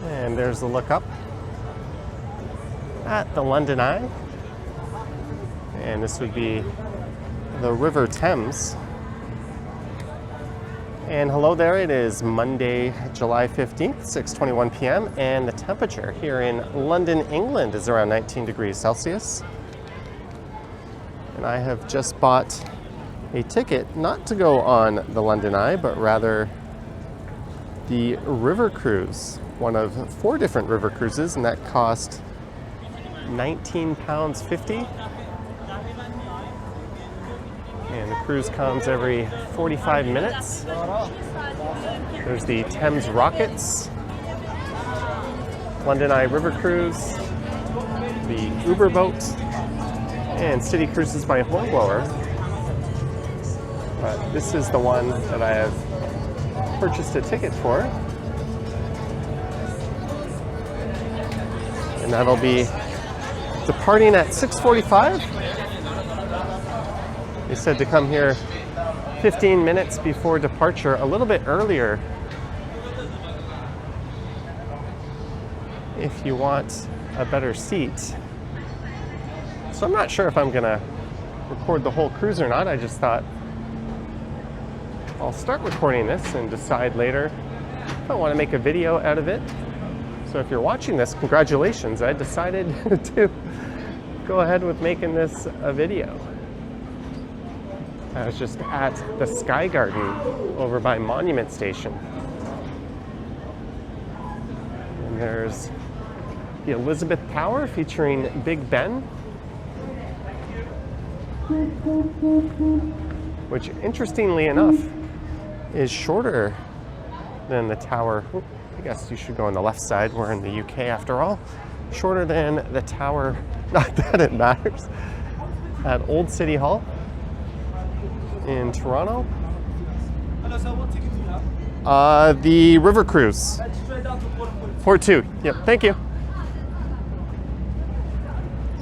And there's the look up at the London Eye. And this would be the River Thames. And hello there, it is Monday, July 15th, 6:21 p.m. and the temperature here in London, England is around 19 degrees Celsius. And I have just bought a ticket not to go on the London Eye, but rather the river cruise, one of 4 different river cruises, and that cost £19.50. And the cruise comes every 45 minutes. There's the Thames Rockets, London Eye River Cruise, the Uber boat, and City Cruises by Hornblower. But this is the one that I have purchased a ticket for. And that'll be departing at 6:45. They said to come here 15 minutes before departure, a little bit earlier if you want a better seat. So I'm not sure if I'm gonna record the whole cruise or not. I just thought I'll start recording this and decide later if I want to make a video out of it. So if you're watching this, congratulations. I decided to go ahead with making this a video. I was just at the Sky Garden over by Monument Station. And there's the Elizabeth Tower featuring Big Ben, which interestingly enough is shorter than the tower. I guess you should go on the left side. We're in the UK after all. Shorter than the tower, not that it matters, at Old City Hall in Toronto. Hello, sir. What ticket do you have? The river cruise. Straight down to Port. Port 2. Yep, thank you.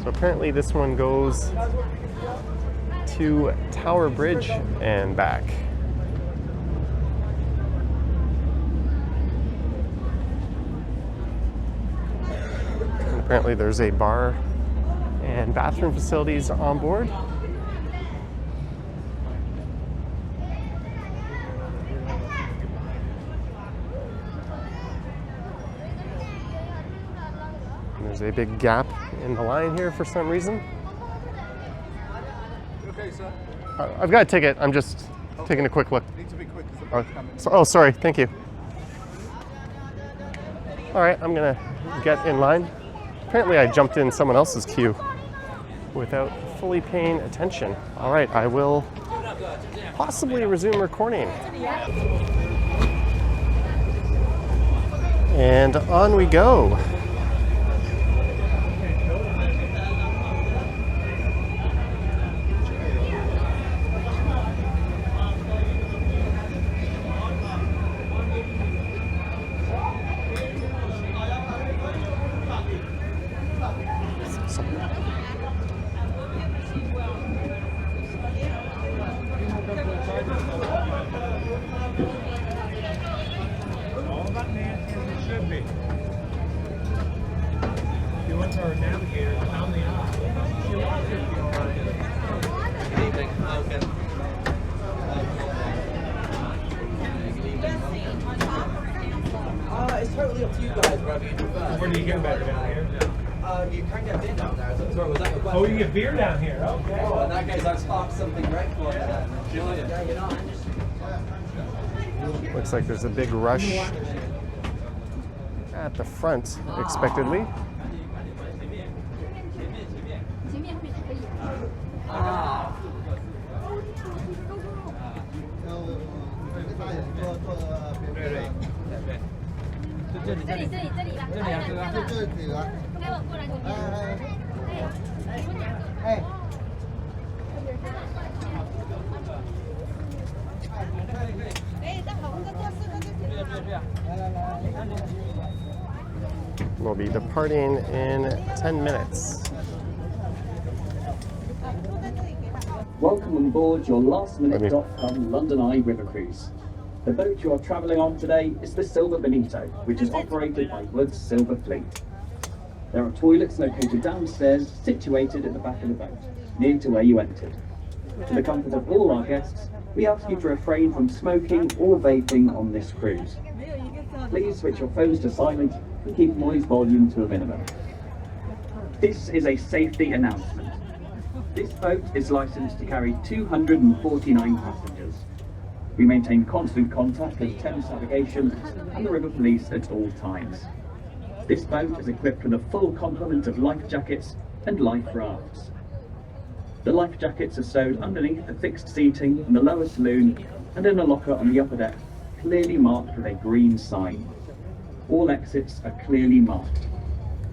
So apparently this one goes to Tower Bridge and back. And apparently there's a bar and bathroom facilities on board. There's a big gap in the line here for some reason. Okay, sir. I've got a ticket. I'm just taking a quick look. Need to be quick because Oh, sorry. Thank you. All right, I'm gonna get in line. Apparently I jumped in someone else's queue without fully paying attention. All right, I will possibly resume recording. And on we go. It's totally up to you guys, wherever you prefer. Where do you get better down here? You can get beer down there. Sorry, was that your question? Oh, you get beer down here. Okay. Oh, in that case, I've sparked something great for you then. Yeah, you know. Looks like there's a big rush at the front, expectedly. We'll be departing in 10 minutes. Welcome on board your last-minute.com London Eye River Cruise. The boat you're travelling on today is the Silver Bonito, which is operated by Wood's Silver Fleet. There are toilets located downstairs, situated at the back of the boat, near to where you entered. For the comfort of all our guests, we ask you to refrain from smoking or vaping on this cruise. Please switch your phones to silent and keep noise volume to a minimum. This is a safety announcement. This boat is licensed to carry 249 passengers. We maintain constant contact with Thames Navigation and the River Police at all times. This boat is equipped with a full complement of life jackets and life rafts. The life jackets are stowed underneath the fixed seating in the lower saloon and in a locker on the upper deck, clearly marked with a green sign. All exits are clearly marked.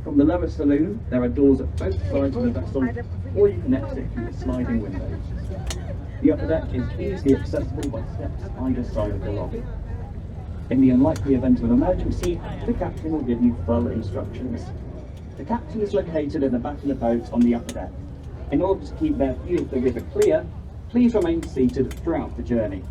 From the lower saloon, there are doors at both sides of the vessel, or you can exit through the sliding windows. The upper deck is easily accessible by steps either side of the lobby. In the unlikely event of an emergency, the captain will give you full instructions. The captain is located at the back of the boat on the upper deck. In order to keep their view of the river clear, please remain seated throughout the journey.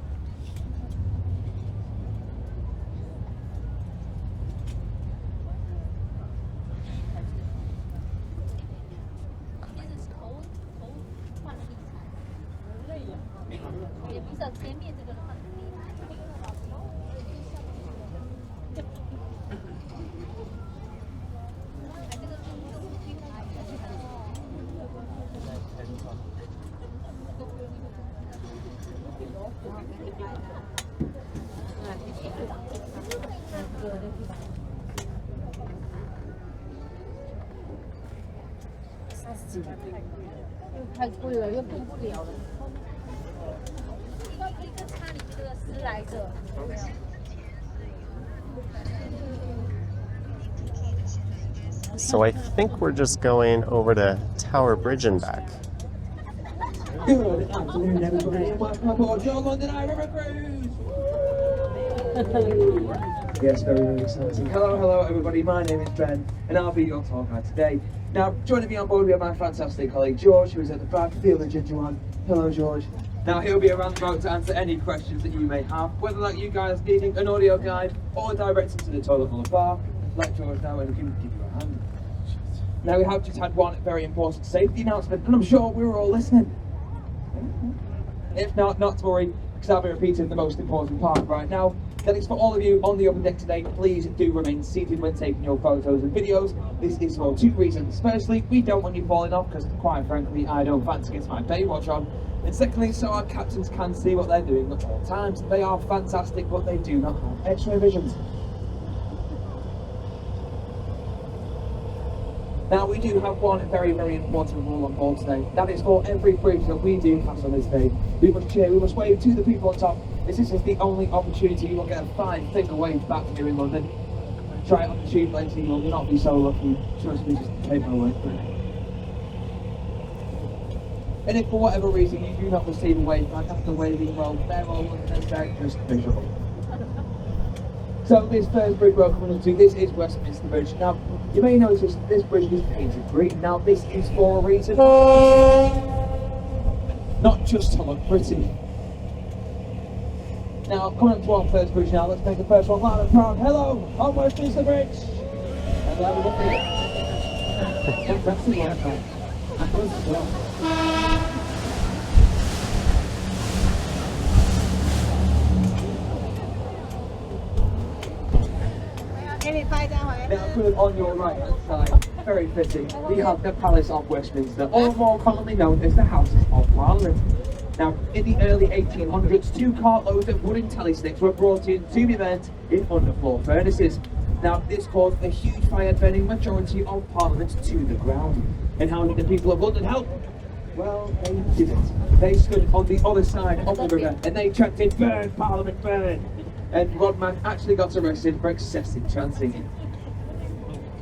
So I think we're just going over to Tower Bridge and back. Good afternoon, everybody, and welcome aboard your London Eye River Cruise! Yes, very, very exciting. Hello, everybody. My name is Ben, and I'll be your tour guide today. Now, joining me on board, we have my fantastic colleague George, who is at the back, the ginger one. Hello, George. Now, he'll be around the boat to answer any questions that you may have, whether like you guys needing an audio guide or directing to the toilet or the bar. Let George know and he can give you a hand. Now, we have just had one very important safety announcement, and I'm sure we were all listening. If not to worry, because I'll be repeating the most important part right now. That is for all of you on the upper deck today. Please do remain seated when taking your photos and videos. This is for two reasons. Firstly, we don't want you falling off, because quite frankly, I don't fancy getting my Baywatch on. And secondly, so our captains can see what they're doing at all times. They are fantastic, but they do not have X-ray visions. Now, we do have one very, very important rule on board today. That is for every bridge that we do pass on this day. We must cheer, we must wave to the people on top. This is the only opportunity you will get a 5-finger wave back here in London. Try it on the tube later, you will not be so lucky. Trust me, just take my word for it. And if for whatever reason you do not receive a wave back after waving, well, they're all Londoners, they're just visual. So this first bridge we're coming up to, this is Westminster Bridge. Now, you may notice this bridge is painted green. Now, this is for a reason. Not just to look pretty. Now, coming up to our first bridge now, let's make the first one loud and proud. Hello, on Westminster Bridge! And there we go. That's the one. Now, coming on your right hand side, very fitting, we have the Palace of Westminster, or more commonly known as the Houses of Parliament. Now, in the early 1800s, 2 cartloads of wooden telesticks were brought in to be burnt in underfloor furnaces. Now, this caused a huge fire, burning majority of Parliament to the ground. And how did the people of London help? Well, they didn't. They stood on the other side of the river and they chanted, "Burn, Parliament, burn!" And Rodman actually got arrested for excessive chanting.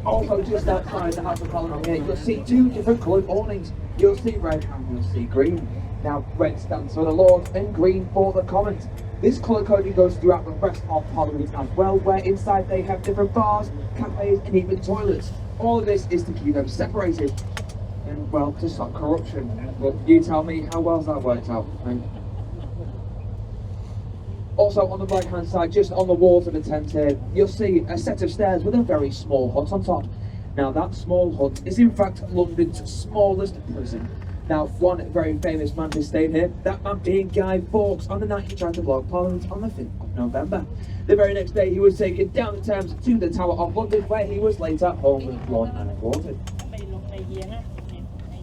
Also, just outside the House of Parliament here, you'll see 2 different coloured awnings. You'll see red and you'll see green. Now, red stands for the Lords and green for the Commons. This colour coding goes throughout the rest of Parliament as well, where inside they have different bars, cafes and even toilets. All of this is to keep them separated. And, well, to stop corruption. But you tell me, how well's that worked out? Also on the right hand side, just on the walls of the tent here, you'll see a set of stairs with a very small hut on top. Now that small hut is in fact London's smallest prison. Now one very famous man who stayed here, that man being Guy Fawkes, on the night he tried to blow Parliament on the 5th of November. The very next day he was taken down the Thames to the Tower of London, where he was later homeless and quartered.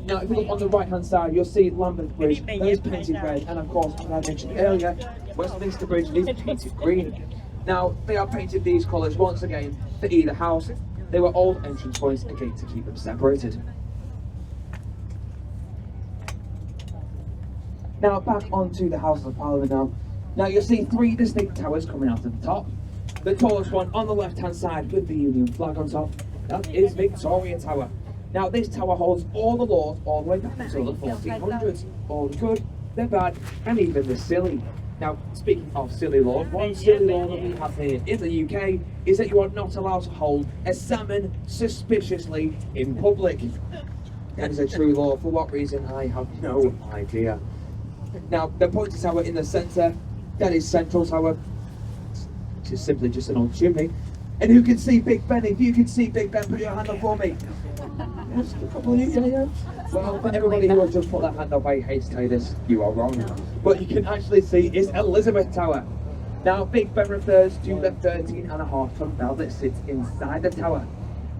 Now, if you look on the right hand side, you'll see Lambeth Bridge, that is painted red, and of course, as I mentioned earlier, Westminster Bridge is painted green. Now, they are painted these colours once again for either house. They were old entrance points again to keep them separated. Now, back onto the Houses of Parliament now. Now, you'll see three distinct towers coming out of the top. The tallest one on the left hand side with the Union flag on top, that is Victoria Tower. Now, this tower holds all the laws all the way back until the 1400s. All the good, the bad, and even the silly. Now, speaking of silly laws, one silly law that we have here in the UK is that you are not allowed to hold a salmon suspiciously in public. That is a true law. For what reason, I have no idea. Now, the pointy tower in the centre, that is Central Tower, which is simply just an old chimney. And who can see Big Ben? If you can see Big Ben, put your hand up for me. Yes, a couple of you, yeah. Well, for everybody who has just put their hand up, I hate to tell you this, you are wrong. What you can actually see is Elizabeth Tower. Now, Big Ben refers to the 13.5-ton bell that sits inside the tower.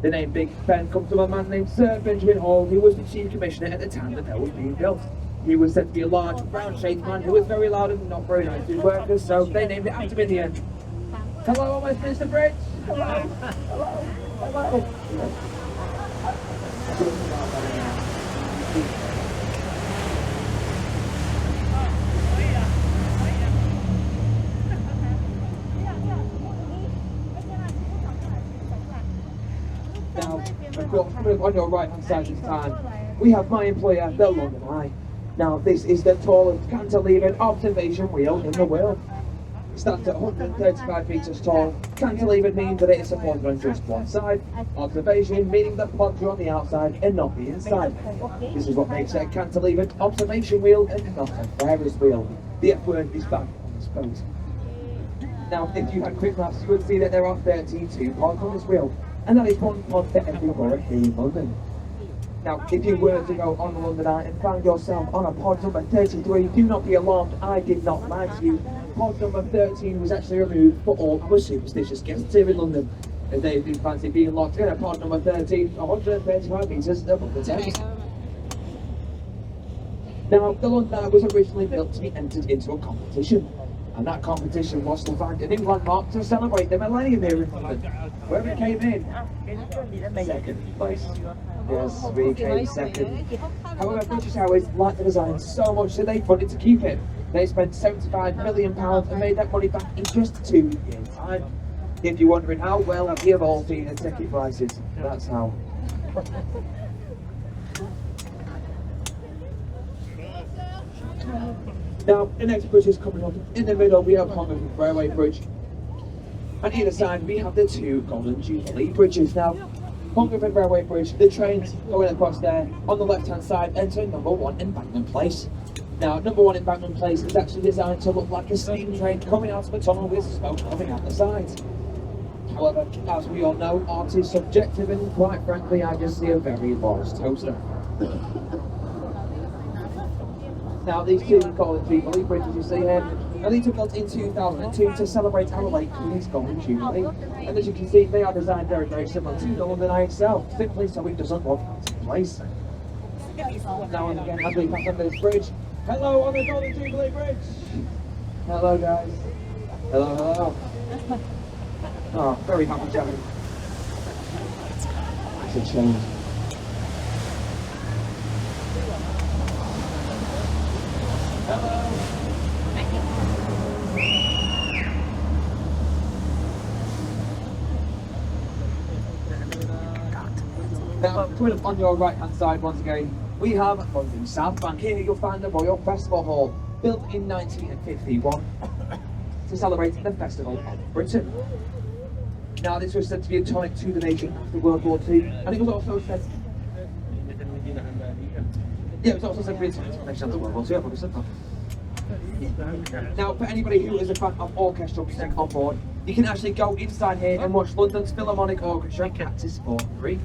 The name Big Ben comes from a man named Sir Benjamin Hall, who was the chief commissioner at the time the bell was being built. He was said to be a large, round-shaped man who was very loud and not very nice to his workers, so they named it after him in the end. Hello, Westminster Bridge! Hello! Hello! Hello! Now, of course, on your right hand side this time, we have my employer, the London Eye. Now, this is the tallest cantilevered observation wheel in the world. It stands at 135 metres tall. Cantilevered means that it is supported on just one side. Observation meaning the pods are on the outside and not the inside. This is what makes it a cantilevered observation wheel and not a Ferris wheel. The F word is back on this boat. Now, if you had quick maths, you would see that there are 32 pods on this wheel, and that is one pod for every borough here in London. Now, if you were to go on the London Eye and find yourself on a pod number 33, do not be alarmed, I did not lie to you. Pod number 13 was actually removed for all our superstitious guests here in London. If they do fancy being locked in at pod number 13, 135 metres above the Thames. Now, the London Eye was originally built to be entered into a competition. And that competition was to find a new landmark to celebrate the millennium here in London. Where we came in, second place. Yes, we came second. However, British Airways liked the design so much that they funded to keep it. They spent £75 million and made that money back in just 2 years' time. If you're wondering how, well, we have all seen the ticket prices. That's how. Now, the next bridge is coming up. In the middle, we have Congress Railway Bridge. On either side, we have the two Golden Jubilee bridges. Now, Congress Railway Bridge, the trains going across there. On the left-hand side, enter number 1 Embankment Place. Now, number 1 Embankment Place is actually designed to look like a steam train coming out of a tunnel with smoke coming out the sides. However, as we all know, art is subjective, and quite frankly, I just see a very large toaster. Now, these two Golden Jubilee bridges you see here, now these were built in 2002 to celebrate our late Queen's Golden Jubilee. And as you can see, they are designed very, very similar to the London Eye itself, simply so it doesn't look out of place. Now and again, as we pass under this bridge, hello on the Golden Jubilee Bridge! Hello guys. Hello, hello. Oh, very happy chatting. It's a change. Now, coming up on your right hand side once again, we have London Southbank. Here you'll find the Royal Festival Hall, built in 1951 to celebrate the Festival of Britain. Now, this was said to be a tonic to the nation after World War II, and it was also said it was also said to be a tonic to the nation after World War II. I've probably said that. Now, for anybody who is a fan of orchestral music on board, you can actually go inside here and watch London's Philharmonic Orchestra practice for free.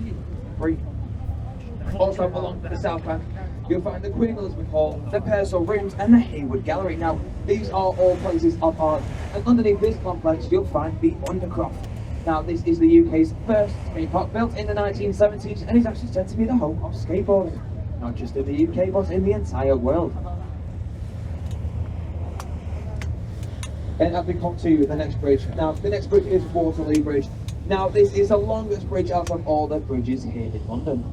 Also, along the Southbank, you'll find the Queen Elizabeth Hall, the Purcell Rooms, and the Hayward Gallery. Now, these are all places of art, and underneath this complex, you'll find the Undercroft. Now, this is the UK's first skate park, built in the 1970s, and is actually said to be the home of skateboarding. Not just in the UK, but in the entire world. And as we come to the next bridge, now the next bridge is Waterloo Bridge. Now this is the longest bridge out of all the bridges here in London.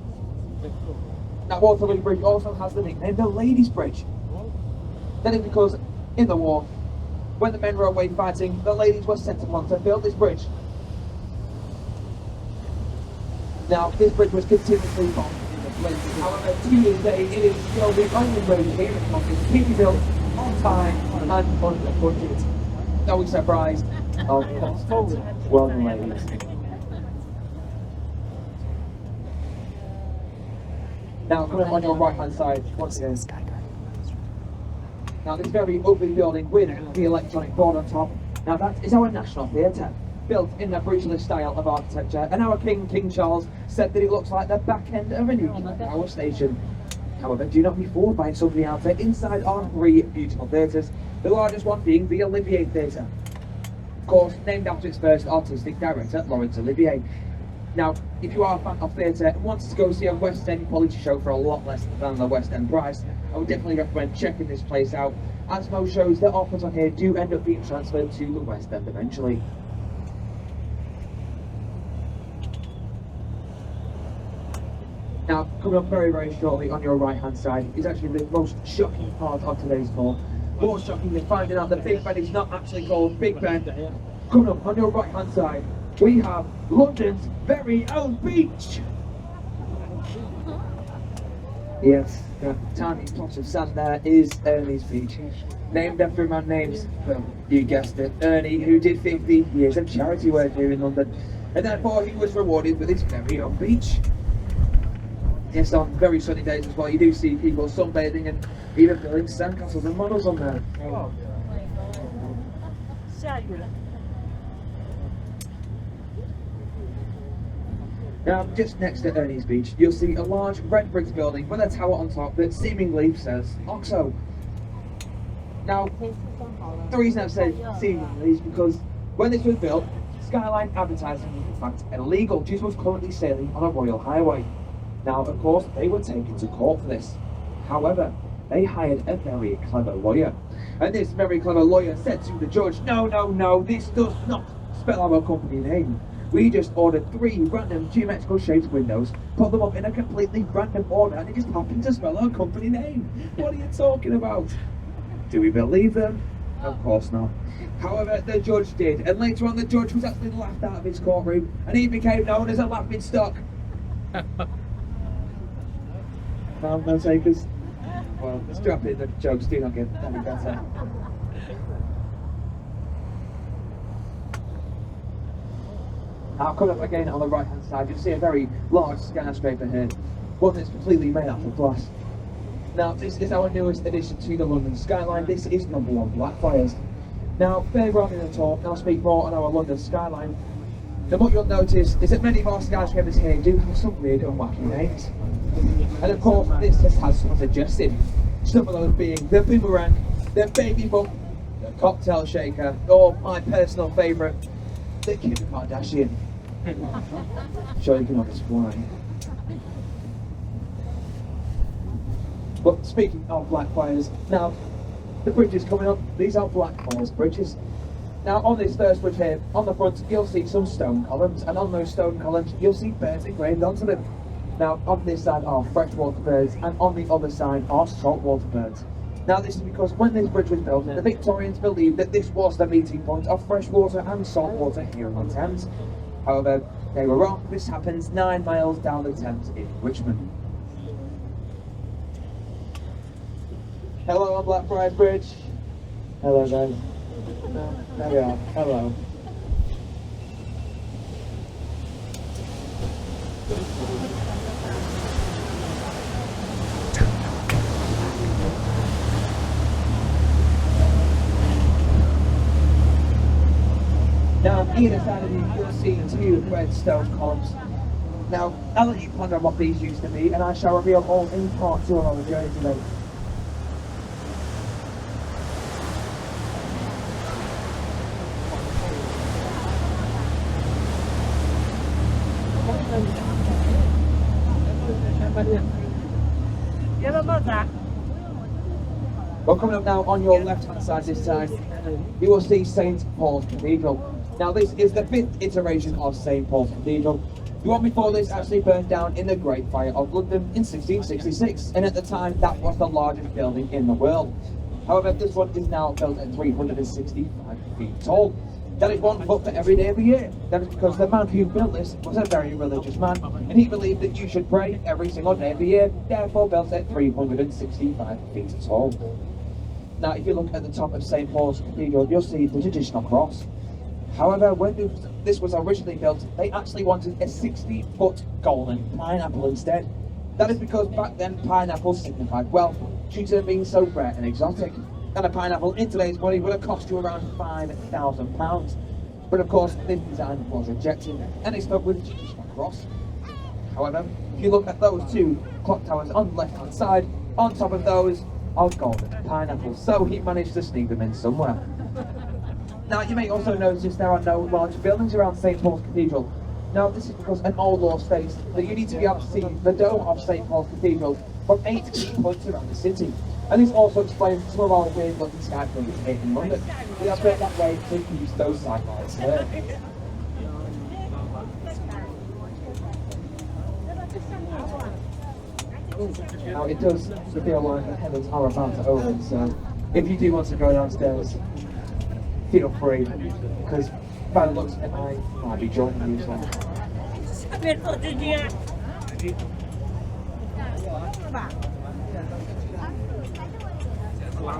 Now Waterloo Bridge also has the nickname the Ladies' Bridge. That is because in the war, when the men were away fighting, the ladies were sent upon to build this bridge. Now this bridge was continuously bombed in the flames. However, to this day it is still the only bridge here in London to be built on time and under budget. No surprise, of course, well done, ladies. Now, coming on your right hand side, once again. Now, this very ugly building with the electronic board on top, now that is our National Theatre, built in the brutalist style of architecture, and our King Charles, said that it looks like the back end of a nuclear power station. However, do not be fooled by something out there. Inside are 3 beautiful theatres, the largest one being the Olivier Theatre. Of course, named after its first artistic director, Laurence Olivier. Now, if you are a fan of theatre and wants to go see a West End quality show for a lot less than the West End price, I would definitely recommend checking this place out, as most shows that are put on here do end up being transferred to the West End eventually. Now, coming up very, very shortly on your right-hand side is actually the most shocking part of today's tour. More shocking than finding out that Big Ben is not actually called Big Ben. Coming up on your right-hand side, we have London's very own beach. Yes, that tiny plot of sand there is Ernie's Beach. Named after a man named, well, you guessed it, Ernie, who did 50 years of charity work here in London. And therefore he was rewarded with his very own beach. Yes, on very sunny days as well, you do see people sunbathing and even building sandcastles and models on there. Oh. Now, just next to Ernie's Beach, you'll see a large red brick building with a tower on top that seemingly says Oxo. Now, the reason I've said seemingly is because when this was built, skyline advertising was in fact illegal due to us currently sailing on a royal highway. Now, of course, they were taken to court for this. However, they hired a very clever lawyer. And this very clever lawyer said to the judge, no, this does not spell our company name. We just ordered 3 random geometrical shaped windows, put them up in a completely random order, and it just happened to spell our company name. What are you talking about? Do we believe them? Of course not. However, the judge did, and later on the judge was actually laughed out of his courtroom, and he became known as a laughing stock. No takers? Well, let's drop it, the jokes do not get any better. Now, coming up again on the right hand side, you'll see a very large skyscraper here, one that's completely made out of glass. Now, this is our newest addition to the London skyline. This is number 1 Blackfriars. Now, further on in the talk, I'll speak more on our London skyline. And what you'll notice is that many of our skyscrapers here do have some weird and wacky names. And of course, this just has some suggested. Some of those being the Boomerang, the Baby Bump, the Cocktail Shaker, or my personal favourite, the Kim Kardashian. Sure you can understand. But speaking of Blackfriars, now the bridges coming up, these are Blackfriars bridges. Now on this first bridge here, on the front you'll see some stone columns, and on those stone columns you'll see birds engraved onto them. Now on this side are freshwater birds, and on the other side are saltwater birds. Now this is because when this bridge was built, the Victorians believed that this was the meeting point of freshwater and saltwater here on the Thames. However, they were wrong. This happens 9 miles down the Thames in Richmond. Hello on Blackfriars Bridge. Hello guys. There we are. Hello. either side of you, you'll see two red stone columns. Now, I'll let you ponder what these used to be, and I shall reveal all in part 2 of our journey today. Well, coming up now on your left-hand side this time, you will see St. Paul's Cathedral. Now, this is the 5th iteration of St. Paul's Cathedral. The one before this actually burned down in the Great Fire of London in 1666, and at the time, that was the largest building in the world. However, this one is now built at 365 feet tall. That is 1 foot for every day of the year. That is because the man who built this was a very religious man, and he believed that you should pray every single day of the year, therefore built at 365 feet tall. Now, if you look at the top of St. Paul's Cathedral, you'll see the traditional cross. However, when this was originally built, they actually wanted a 60-foot golden pineapple instead. That is because back then pineapples signified wealth, due to them being so rare and exotic. And a pineapple in today's money would have cost you around £5,000. But of course, this design was rejected, and they stuck with the traditional cross. However, if you look at those two clock towers on the left-hand side, on top of those are golden pineapples, so he managed to sneak them in somewhere. Now, you may also notice there are no large buildings around St. Paul's Cathedral. Now, this is because an old law states that you need to be able to see the dome of St. Paul's Cathedral from 8 key points around the city. And this also explains some of our weird looking skyscrapers here in London. We have built that way to use those sidelights here. Now, it does feel like the heavens are about to open, so if you do want to go downstairs, feel free, because by the looks of it, I might be joining you as well.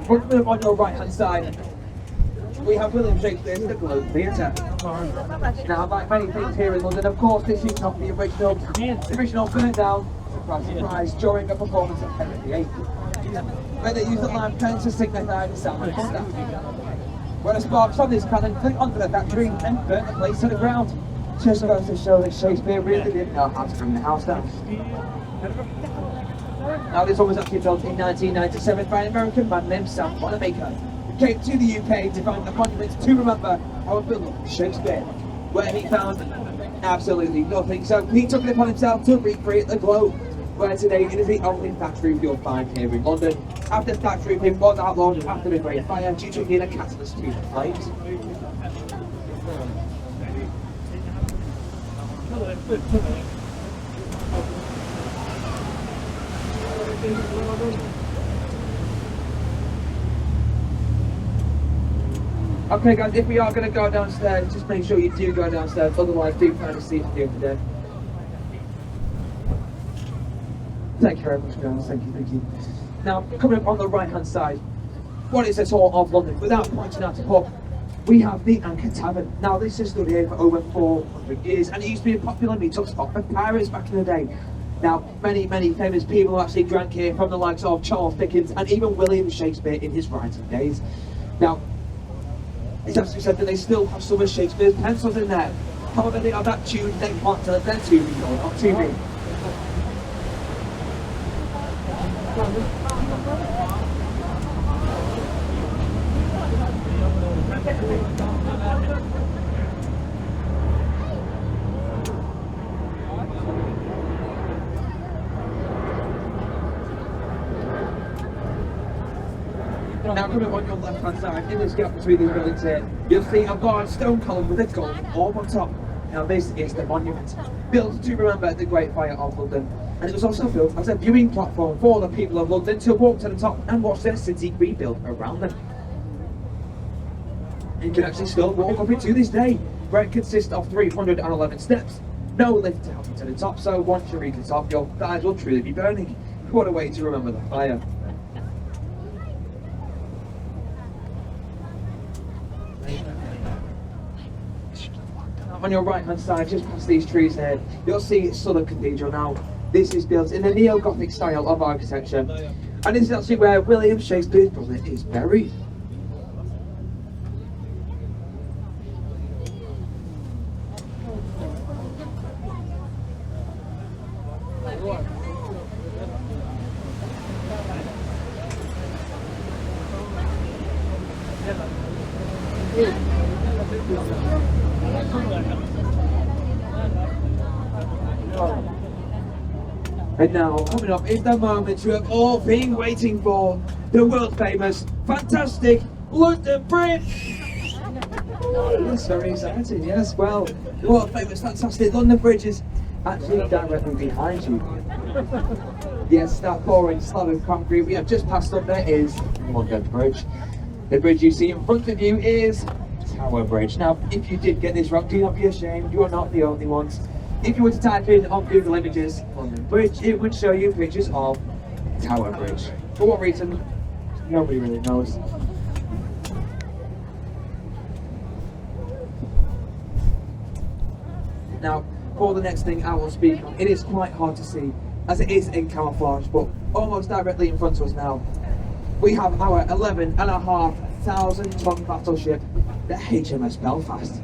Coming up on your right hand side, we have William Shakespeare's The Globe Theatre. Now, like many things here in London, of course, this is not the original. The original burned down, surprise, surprise, during a performance of Henry VIII, where they used the live pens to signify the sound of stuff. When a spark from this cannon flew onto the factory and burnt the place to the ground. Just goes to show that Shakespeare really didn't know how to bring the house down. Now, this one was actually built in 1997 by an American man named Sam Wanamaker, who came to the UK to find a monument to remember our beloved Shakespeare, where he found absolutely nothing. So he took it upon himself to recreate the globe, where today it is the only thatch roof you'll find here in London, after thatch roofing was outlawed after the Great Fire due to being a catalyst to the flames. Okay guys, if we are going to go downstairs, just make sure you do go downstairs, otherwise do find a seat here today. Thank you very much guys, thank you. Now, coming up on the right hand side, what is the tour of London? Without pointing out a pub, we have the Anchor Tavern. Now, this has stood here for over 400 years, and it used to be a popular meet-up spot for pirates back in the day. Now, many famous people actually drank here, from the likes of Charles Dickens and even William Shakespeare in his writing days. Now, it's actually said that they still have some of Shakespeare's pencils in there. However, they are that tuned, they want to let their tune be going on TV. Now, coming on your left hand side, in this gap between these buildings here, you'll see a large stone column with a golden orb on top. Now, this is the monument, built to remember the Great Fire of London. And it was also built as a viewing platform for the people of London to walk to the top and watch their city rebuilt around them. You can actually still walk up it to this day, where it consists of 311 steps. No lift to help you to the top, so once you reach the top, your thighs will truly be burning. What a way to remember the fire. On your right hand side, just past these trees here, you'll see Southbank Cathedral. Now, this is built in the neo-Gothic style of architecture, and this is actually where William Shakespeare's brother is buried. And now, coming up is the moment you have all been waiting for, the world famous, fantastic London Bridge! Yes, very exciting, yes. Well, the world famous, fantastic London Bridge is actually directly behind you. Yes, that pouring slab of concrete we have just passed up there is London Bridge. The bridge you see in front of you is Tower Bridge. Now, if you did get this wrong, do not be ashamed, you are not the only ones. If you were to type in on Google Images London Bridge, it would show you pictures of Tower Bridge. For what reason? Nobody really knows. Now, for the next thing I will speak on, it is quite hard to see as it is in camouflage, but almost directly in front of us now, we have our 11,500 ton battleship, the HMS Belfast.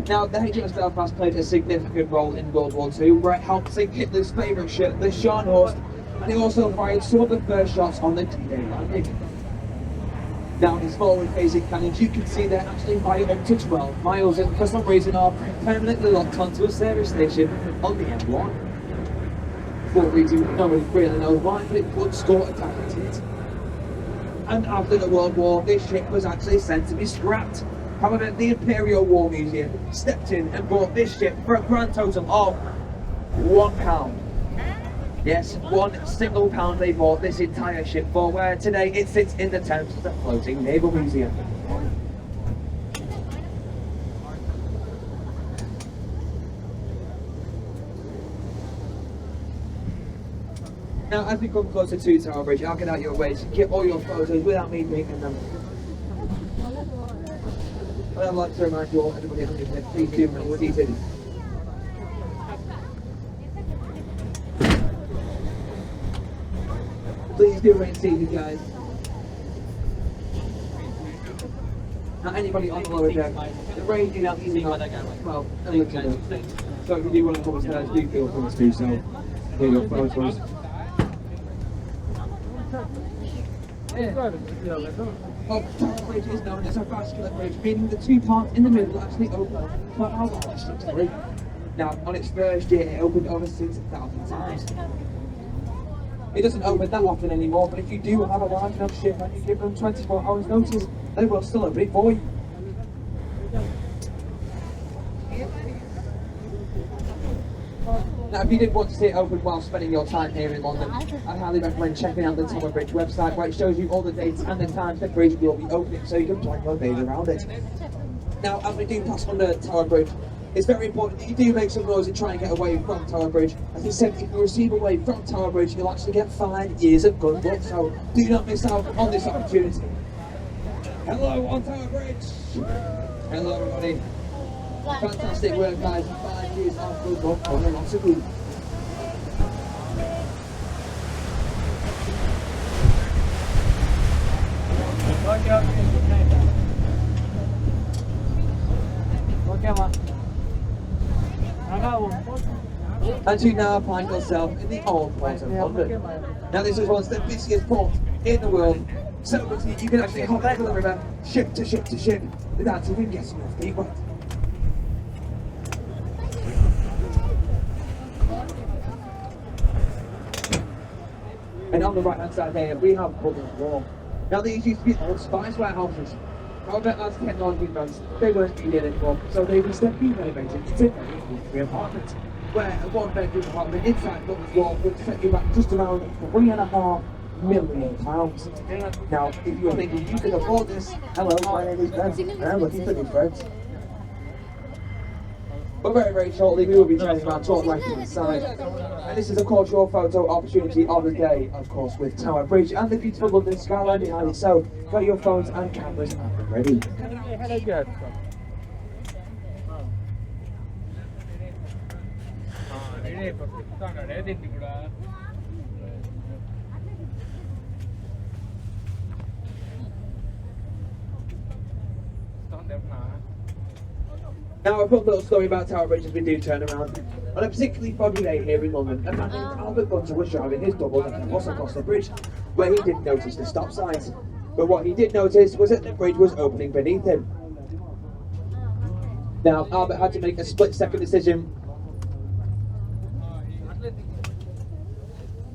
Now, the HMS Belfast played a significant role in World War II, where it helped sink Hitler's favourite ship, the Scharnhorst, and it also fired some of the first shots on the D-Day landing. Now, its forward-facing cannons, you can see they actually fire up to 12 miles, and for some reason are permanently locked onto a service station on the M1. For a reason nobody really knows why, but it could score a target hit. And after the World War, this ship was actually sent to be scrapped. However, the Imperial War Museum stepped in and bought this ship for a grand total of £1. Yes, £1 they bought this entire ship for, where today it sits in the Thames as a floating naval museum. Now, as we come closer to Tower Bridge, I'll get out your way to get all your photos without me making them. And I'd like to remind you all, everybody on the please do remain seated. Please do remain seated, guys. Now, anybody on the lower deck, the rain is out easy on, well, a little bit. So if you do want to come upstairs, do feel free to do so. Here your photos. Tower Bridge is known as a vascular bridge, meaning the two parts in the middle actually open for our largest story. Now, on its first year, it opened over 6,000 times. It doesn't open that often anymore, but if you do have a large enough ship and you give them 24 hours notice, they will still open it for you. Now, if you did want to see it open while spending your time here in London, I highly recommend checking out the Tower Bridge website, where it shows you all the dates and the times the bridge will be opening, so you can plan your days around it. Now, as we do pass under Tower Bridge, it's very important that you do make some noise and try and get away from Tower Bridge. As he said, if you receive away from Tower Bridge, you'll actually get 5 years of good luck, so do not miss out on this opportunity. Hello on Tower Bridge! Hello everybody. Fantastic work, guys. 5 years of good luck on the lots of good. And you now find yourself in the old port of London. Now this is once the busiest port in the world, so you can actually hop over the river, ship to ship to ship, without even getting your feet wet. And on the right hand side here, we have Butler's Wharf. Now these used to be old spice warehouses. However, as technology advanced, they weren't needed anymore, so they instead been renovated to three apartments, where a one-bedroom apartment inside Butler's Wharf would set you back just around £3.5 million. Now, if you're thinking you can afford this, hello, my name is Ben, and I'm looking for new friends. But very, very shortly, we will be turning around to our left-hand side. And this is, of course, your photo opportunity of the day, of course, with Tower Bridge and the beautiful London skyline behind it. So, got your phones and cameras ready. Now, a fun little story about Tower Bridge as we do turn around. On a particularly foggy day here in London, a man named Albert Gunter was driving his double-decker bus across the bridge, where he didn't notice the stop signs. But what he did notice was that the bridge was opening beneath him. Now, Albert had to make a split-second decision.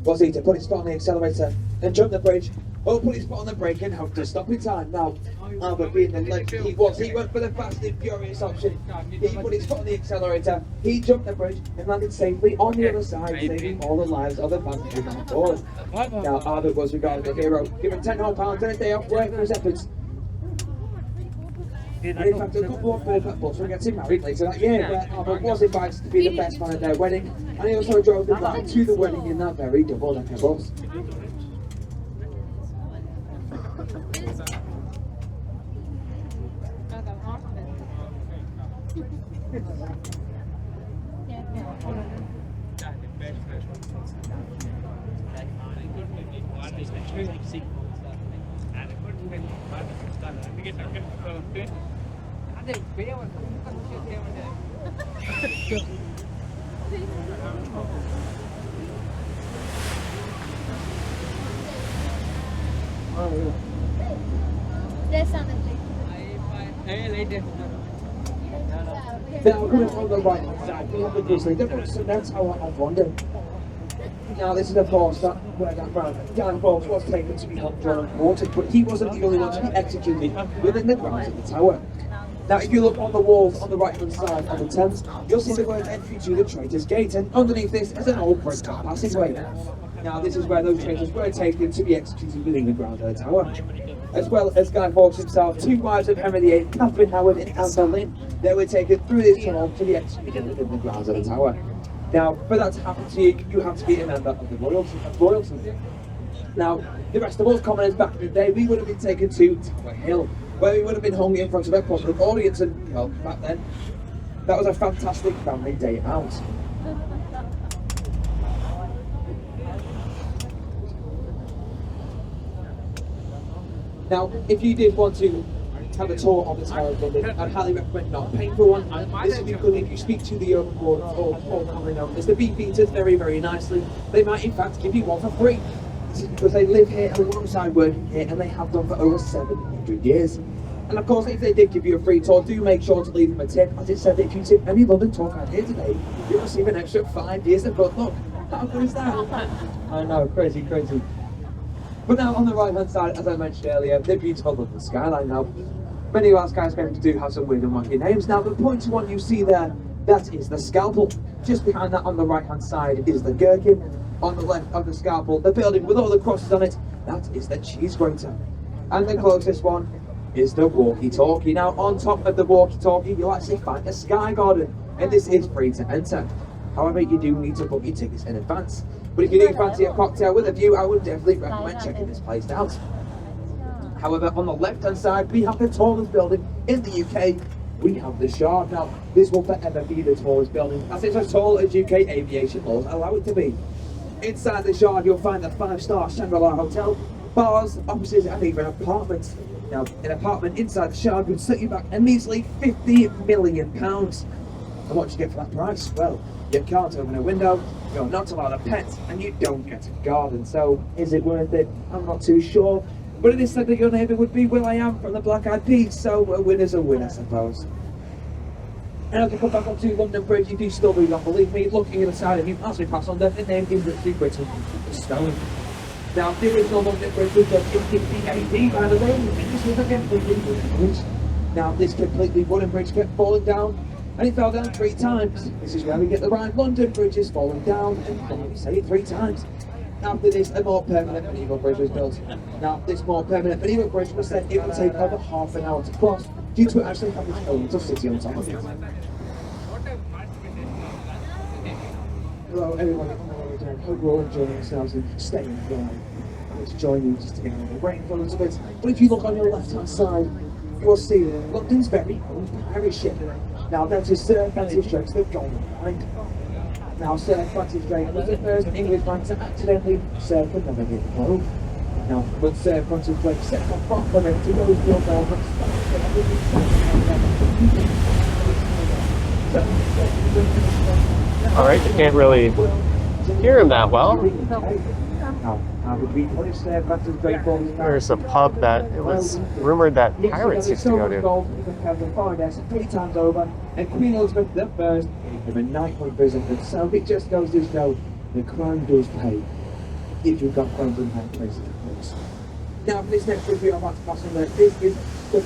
Was he to put his foot on the accelerator and jump the bridge, or put his foot on the brake and hope to stop in time? Now, Albert, being the legend he was, he went for the fast and furious option. He put his foot on the accelerator, he jumped the bridge and landed safely on the other side, saving all the lives of the passengers on board. Now, Albert was regarded as a hero, given £10 and a day off work for his efforts. And in fact, a couple of couples were getting married later that year, where Albert was invited to be the best man at their wedding, and he also drove the bride to the wedding in that very double-decker bus. Now, coming from the right hand side, we have the Grizzly, the Tower of London. Now, this is of course where that man, Guy Fawkes, was taken to be hung, drawn and quartered, but he wasn't the only one to be executed within the grounds of the tower. Now, if you look on the walls on the right hand side of the Thames, you'll see the word entry to the Traitors' Gate, and underneath this is an old brick passageway. Now, this is where those traitors were taken to be executed within the grounds of the tower. As well as Guy Fawkes himself, two wives of Henry VIII, Catherine Howard and Anne Boleyn, they were taken through this tunnel to be executed within the grounds of the tower. Now, for that to happen to you, you have to be a member of the royalty. Now, the rest of us commoners back in the day, we would have been taken to Tower Hill, where we would have been hung in front of a public audience, and, well, back then, that was a fantastic family day out. Now, if you did want to have a tour of the Tower of London, I'd highly recommend not paying for one. This would be good if you speak to the urban board, or commonly known as the Beefeaters, very, very nicely. They might in fact give you one for free. This is because they live here alongside working here, and they have done for over 700 years. And of course, if they did give you a free tour, do make sure to leave them a tip. As it said, if you tip any London tour guide here today, you'll receive an extra 5 years of good luck. How good is that? I know, crazy, crazy. But now on the right hand side, as I mentioned earlier, the beautiful London skyline. Now, many of our skyscrapers do have some weird and wacky names. Now, the pointy one you see there, that is the Scalpel. Just behind that on the right hand side is the Gherkin. On the left of the Scalpel, the building with all the crosses on it, that is the Cheese Grater. And the closest one is the Walkie-Talkie. Now, on top of the Walkie-Talkie, you'll actually find a Sky Garden, and this is free to enter. However, you do need to book your tickets in advance. But if you do fancy a cocktail with a view, I would definitely recommend checking this place out. However, on the left-hand side, we have the tallest building in the UK. We have the Shard. Now, this will forever be the tallest building, as it's as tall as UK aviation laws allow it to be. Inside the Shard, you'll find the 5-star Shangri-La Hotel, bars, offices, and even apartments. Now, an apartment inside the Shard would set you back a measly £50 million. And what do you get for that price? Well, you can't open a window, you're not allowed a pet, and you don't get a garden. So, is it worth it? I'm not too sure. But it is said that your neighbour would be will.i.am from the Black Eyed Peas, so a winner's a win, I suppose. And as we come back onto London Bridge, if you still do not believe me, looking at the side of you as we pass under, the name is literally written in stone. Now, the original London Bridge was built in 1580 by the way, and this was a completely wooden bridge. Now, this completely wooden bridge kept falling down, and it fell down 3 times. This is where we get the rhyme, London Bridge is falling down, and why we say it 3 times. After this, a more permanent medieval bridge was built. Now, this more permanent medieval bridge was said it would take over half an hour to cross, due to it actually having its own city on top of it. Hello everybody on the road today. Hope we're all enjoying yourselves and staying dry. To join you just to get on the rain for a little bit. But if you look on your left hand side, you will see that London's very own pirate ship. Now notice Sir Francis Drake's the Golden Hind. Now Sir Francis Drake was the first Englishman to accidentally serve and navigate the globe. Now when Sir Francis Drake set off from Plymouth to go to the Belfast, All right, you can't really hear him that well. There's a pub that it was rumored that pirates used to go to. 3 times over, and Queen Elizabeth I gave him a nightly visit. So it just goes to show the crown does pay if you've got crown and high places to place. Now, for this next review, I'm about to pass on that this is the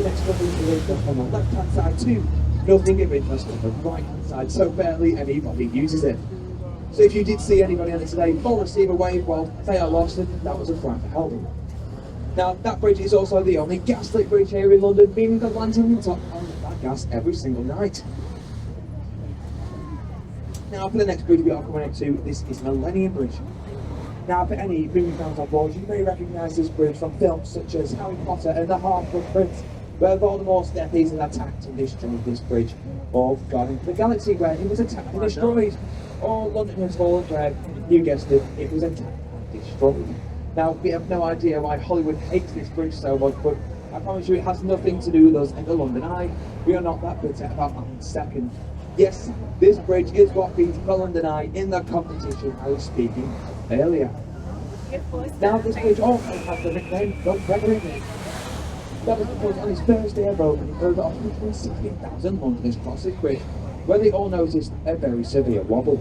next review is on the left hand side too. Nothing of interest on the right hand side, so barely anybody uses it. So if you did see anybody on it today, fall asleep, wave, well, they are lost, and that was a fright for helping. Now, that bridge is also the only gaslit bridge here in London, meaning the lantern on top on that gas every single night. Now, for the next bridge we are coming up to, this is Millennium Bridge. Now, for any movie fans on board, you may recognise this bridge from films such as Harry Potter and the Half-Blood Prince, where Voldemort's death is and attacked and destroyed this bridge, or Guardians of the Galaxy, where it was attacked and destroyed, or London has fallen, where, you guessed it, it was attacked and destroyed. Now, we have no idea why Hollywood hates this bridge so much, but I promise you it has nothing to do with us and the London Eye. We are not that bitter about that second. Yes, this bridge is what beat the London Eye in the competition I was speaking of earlier. Now, this bridge also has the nickname the Blurry. That was because on his first day of opening, over 160,000 Londoners crossed this bridge, where they all noticed a very severe wobble.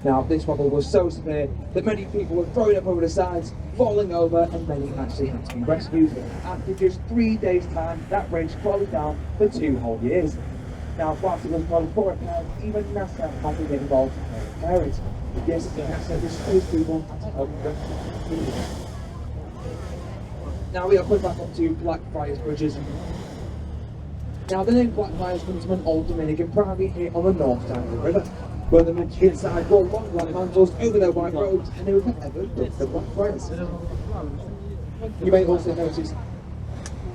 Now, this wobble was so severe that many people were thrown up over the sides, falling over, and many actually had to be rescued. After just 3 days' time, that bridge closed down for 2 whole years. Now, whilst it was closed for repairs, even NASA had to get involved to repair it. Yes, NASA, the space people had to help them. Now we are put back onto Blackfriars Bridges. Now the name Blackfriars comes from an old Dominican priory here on the north side of the river, where the men inside wore long black mantles over their white robes, and they were forever dubbed the Blackfriars. You may also notice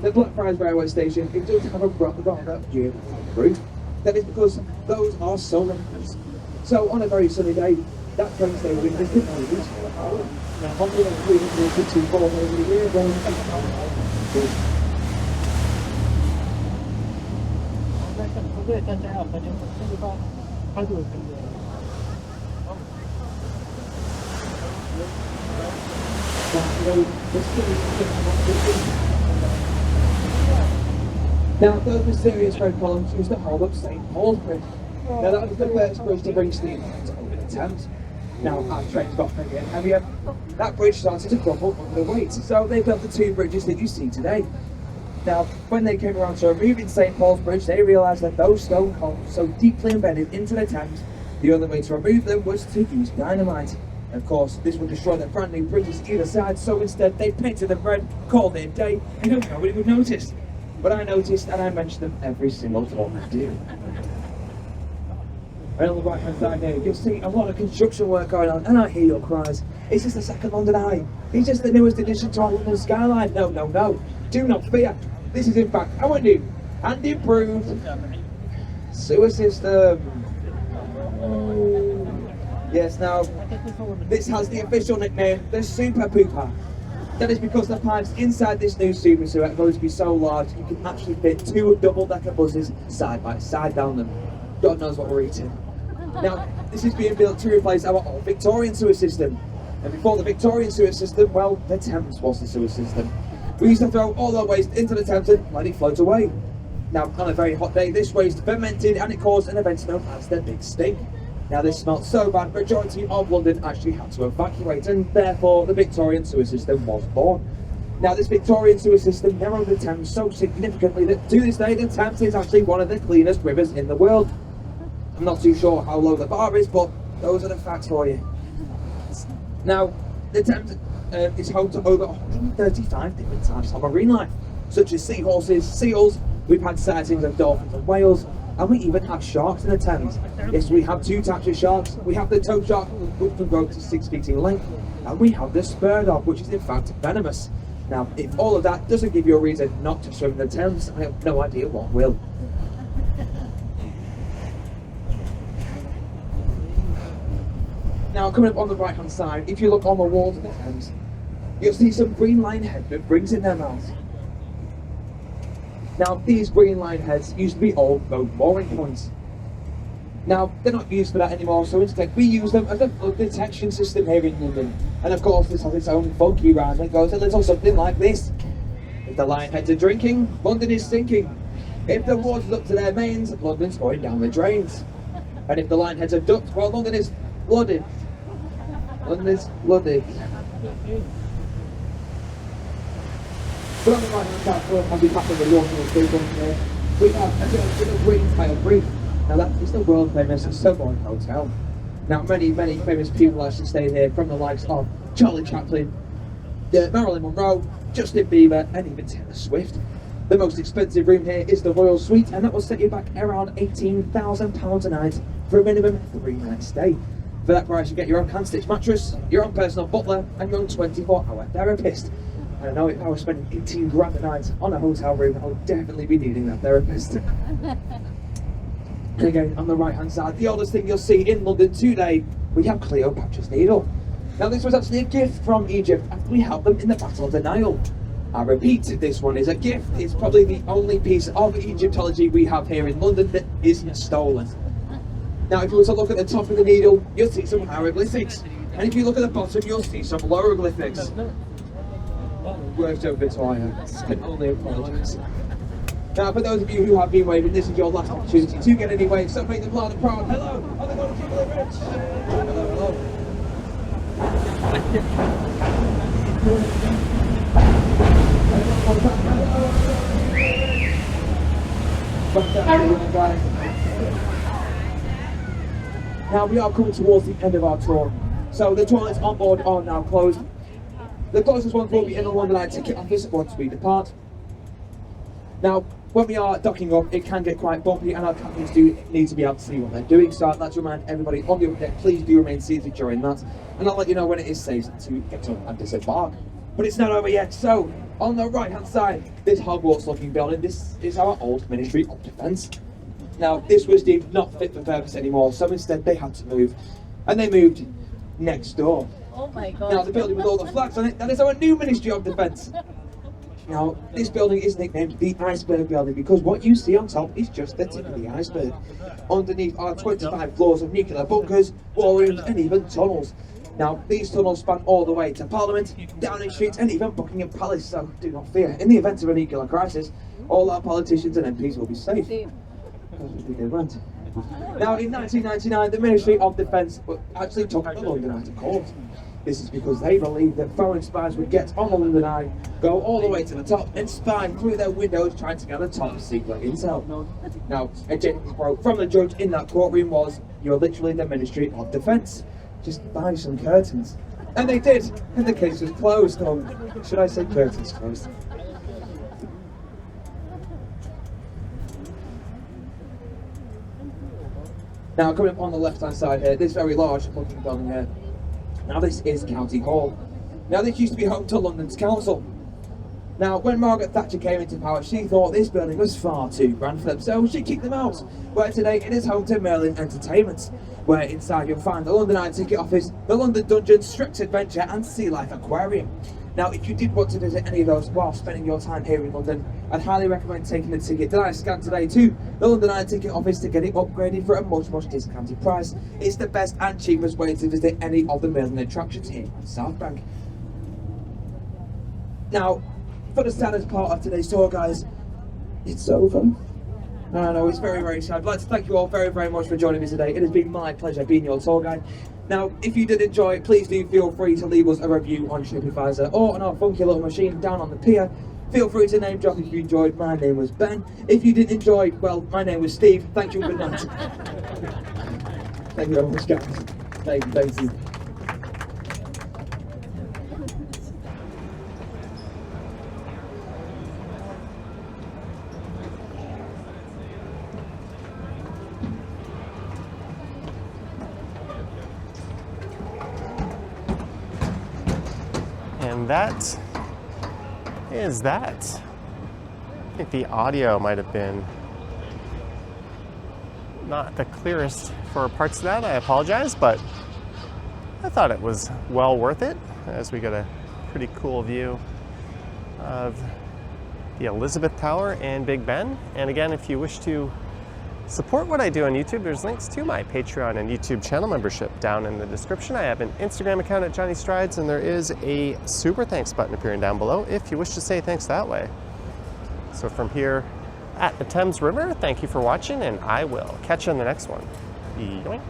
the Blackfriars railway station, it does have a rather geometric roof. That is because those are solar panels. So on a very sunny day, that train station is different from solar power. Now, 1,354 over the year, Now, those mysterious red columns used to hold up St. Paul's Bridge. Now, that was the first bridge to bring steam over the Thames. Now, as trains got bigger and heavier, that bridge started to crumble under the weight, so they built the 2 bridges that you see today. Now, when they came around to removing St. Paul's Bridge, they realised that those stone columns so deeply embedded into the Thames, the only way to remove them was to use dynamite. Of course, this would destroy the brand new bridges either side, so instead they painted them red, called it a day, and nobody would notice. But I noticed, and I mention them every single time I do. And on the right hand side here, you'll see a lot of construction work going on, and I hear your cries. Is this the second London Eye? Is this the newest addition to our London skyline? No, no, no. Do not fear. This is in fact our new and improved sewer system. Yes, now, this has the official nickname, the Super Pooper. That is because the pipes inside this new super sewer are going to be so large, you can actually fit 2 double-decker buses side by side down them. God knows what we're eating. Now, this is being built to replace our old Victorian sewer system. And before the Victorian sewer system, well, the Thames was the sewer system. We used to throw all our waste into the Thames and let it float away. Now, on a very hot day, this waste fermented and it caused an event known as the Big Stink. Now, this smelled so bad, the majority of London actually had to evacuate, and therefore the Victorian sewer system was born. Now, this Victorian sewer system narrowed the Thames so significantly that to this day, the Thames is actually one of the cleanest rivers in the world. I'm not too sure how low the bar is, but those are the facts for you. Now, the Thames is home to over 135 different types of marine life, such as seahorses, seals. We've had sightings of dolphins and whales, And we even have sharks in the Thames. Yes, we have two types of sharks. We have the toad shark, which can grow to 6 feet in length, and we have the spur dog, which is in fact venomous. Now, if all of that doesn't give you a reason not to swim in the Thames, I have no idea what will. Now, coming up on the right hand side, if you look on the walls of the Thames, you'll see some green line head with rings in their mouths. Now, these green line heads used to be old boat mooring points. Now, they're not used for that anymore, so instead we use them as a flood detection system here in London. And of course, this has its own funky rhyme that goes a little something like this. If the line heads are drinking, London is sinking. If the water's up to their mains, London's going down the drains. And if the line heads are ducked, well, London is flooded. London is flooded. But on the right hand side, as we pass over the water here, we have a little green tile reef. Now that is the world famous Southbank Hotel. Now many famous people actually stayed here, from the likes of Charlie Chaplin, Marilyn Monroe, Justin Bieber and even Taylor Swift. The most expensive room here is the Royal Suite, and that will set you back around £18,000 a night for a minimum 3-night stay. For that price you get your own hand-stitched mattress, your own personal butler and your own 24-hour therapist. And I know if I was spending 18 grand a night on a hotel room, I would definitely be needing that therapist. And again, on the right hand side, the oldest thing you'll see in London today, we have Cleopatra's Needle. Now this was actually a gift from Egypt after we helped them in the Battle of the Nile. I repeat, this one is a gift. It's probably the only piece of Egyptology we have here in London that isn't stolen. Now if you were to look at the top of the needle, you'll see some hieroglyphics. And if you look at the bottom, you'll see some loroglyphics. Worked over so I can only apologise. Now, for those of you who have been waving, this is your last opportunity to get any wave, so make them loud and proud. Hello, are they going to keep it rich? Hello, hello. Now, we are coming towards the end of our tour, so the toilets on board are now closed. The closest ones will be in the London Eye ticket office once we depart. Now, when we are docking up, it can get quite bumpy and our captains do need to be able to see what they're doing, so I'd like to remind everybody on the upper deck, please do remain seated during that, and I'll let you know when it is safe to get up and disembark. But it's not over yet, so on the right hand side, this Hogwarts looking building, this is our old Ministry of Defence. Now, this was deemed not fit for purpose anymore, so instead they had to move, and they moved next door. Oh my god. Now, the building with all the flags on it, that is our new Ministry of Defence. Now, this building is nicknamed the Iceberg Building because what you see on top is just the tip of the iceberg. Underneath are 25 floors of nuclear bunkers, war rooms and even tunnels. Now, these tunnels span all the way to Parliament, Downing Street and even Buckingham Palace, so do not fear. In the event of a nuclear crisis, all our politicians and MPs will be safe. Now, in 1999, the Ministry of Defence actually took the London Eye to court. This is because they believed that foreign spies would get on the London Eye, go all the way to the top, and spy through their windows trying to gather top secret intel. Now, a genuine quote from the judge in that courtroom was, "You're literally the Ministry of Defence. Just buy some curtains." And they did, and the case was closed. Or should I say curtains closed? Now, coming up on the left-hand side here, this very large looking building here. Now this is County Hall. Now this used to be home to London's council. Now when Margaret Thatcher came into power, she thought this building was far too grand for them, so she kicked them out. Where today it is home to Merlin Entertainment, where inside you'll find the London Eye ticket office, the London Dungeon, Strict Adventure and Sea Life Aquarium. Now if you did want to visit any of those while spending your time here in London, I'd highly recommend taking the ticket that I scanned today to the London Eye ticket office to get it upgraded for a much discounted price. It's the best and cheapest way to visit any of the Merlin attractions here on Southbank. Now, for the saddest part of today's tour, guys, it's over. I know, it's very sad. I'd like to thank you all very much for joining me today. It has been my pleasure being your tour guide. Now, if you did enjoy it, please do feel free to leave us a review on TripAdvisor or on our funky little machine down on the pier. Feel free to name drop if you enjoyed. My name was Ben. If you didn't enjoy, well, my name was Steve. Thank you and good night. Thank you very much, guys. Thank you. And that is that. I think the audio might have been not the clearest for parts of that. I apologize, but I thought it was well worth it as we got a pretty cool view of the Elizabeth Tower and Big Ben. And again, if you wish to support what I do on YouTube, there's links to my Patreon and YouTube channel membership down in the description. I have an Instagram account at Johnny Strides, and there is a super thanks button appearing down below if you wish to say thanks that way. So from here at the Thames River, thank you for watching, and I will catch you on the next one. Yoink.